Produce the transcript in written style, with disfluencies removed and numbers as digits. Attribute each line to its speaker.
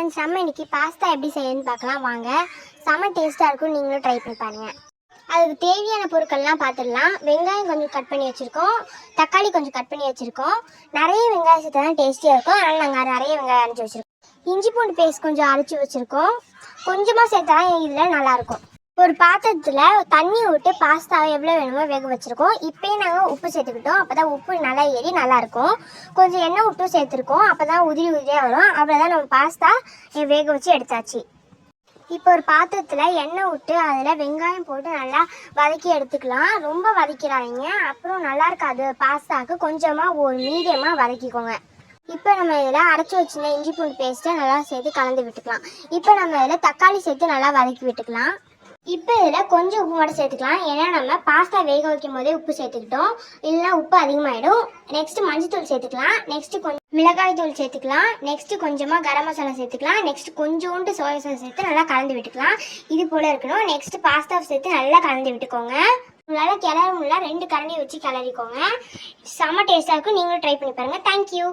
Speaker 1: Friends, நம்ம இன்றைக்கி pasta எப்படி செய்யணும்னு பார்க்கலாம் வாங்க. செம்ம டேஸ்ட்டாக இருக்கும், நீங்களும் ட்ரை பண்ணி பாருங்கள். அதுக்கு தேவையான பொருட்கள்லாம் பார்த்துடலாம். வெங்காயம் கொஞ்சம் கட் பண்ணி வச்சுருக்கோம், தக்காளி கொஞ்சம் கட் பண்ணி வச்சுருக்கோம். நிறைய வெங்காயம் சேர்த்தா தான் டேஸ்டியாக இருக்கும், அதனால் நாங்கள் நிறைய வெங்காயம் அரைச்சி வச்சுருக்கோம். இஞ்சி பூண்டு பேஸ்ட் கொஞ்சம் அரைச்சி வச்சுருக்கோம், கொஞ்சமாக சேர்த்தா இதில் நல்லாயிருக்கும். ஒரு பாத்திரத்தில் தண்ணி விட்டு பாஸ்தாவை எவ்வளோ வேணுமோ வேக வச்சுருக்கோம். இப்போயே நாங்கள் உப்பு சேர்த்துக்கிட்டோம், அப்போ தான் உப்பு நல்லா ஏறி நல்லாயிருக்கும். கொஞ்சம் எண்ணெய் விட்டும் சேர்த்துருக்கோம், அப்போ தான் உதிரி உதிரியாக வரும். அவ்வளோதான், நம்ம பாஸ்தா வேக வச்சு எடுத்தாச்சு. இப்போ ஒரு பாத்திரத்தில் எண்ணெய் விட்டு அதில் வெங்காயம் போட்டு நல்லா வதக்கி எடுத்துக்கலாம். ரொம்ப வதக்கிறாதீங்க, அப்புறம் நல்லா இருக்காது பாஸ்தாவுக்கு. கொஞ்சமாக ஒரு மீடியமாக வதக்கிக்கோங்க. இப்போ நம்ம இதில் அரைச்சி வச்சுருந்த இஞ்சி பூண்டு பேஸ்ட்டை நல்லா சேர்த்து கலந்து விட்டுக்கலாம். இப்போ நம்ம இதில் தக்காளி சேர்த்து நல்லா வதக்கி விட்டுக்கலாம். இப்போ இதில் கொஞ்சம் உப்பு மட்டும் சேர்த்துக்கலாம், ஏன்னா நம்ம பாஸ்தா வேக வைக்கும் போதே உப்பு சேர்த்துக்கிட்டோம், இல்லைனா உப்பு அதிகமாகிடும். நெக்ஸ்ட்டு மஞ்சத்தூள் சேர்த்துக்கலாம், நெக்ஸ்ட்டு கொஞ்சம் மிளகாய் தூள் சேர்த்துக்கலாம், நெக்ஸ்ட்டு கொஞ்சமாக கரம் மசாலா சேர்த்துக்கலாம், நெக்ஸ்ட்டு கொஞ்சோண்டு சோயா சாஸ் சேர்த்து நல்லா கலந்து விட்டுக்கலாம். இது போல் இருக்கணும். நெக்ஸ்ட்டு பாஸ்தாவை சேர்த்து நல்லா கலந்து விட்டுக்கோங்க. உங்களால் கிளற முடியல 2 கரண்டி வச்சு கிளறிக்கோங்க. செம்ம டேஸ்ட்டாக இருக்கும், நீங்களும் ட்ரை பண்ணி பாருங்கள். தேங்க்யூ.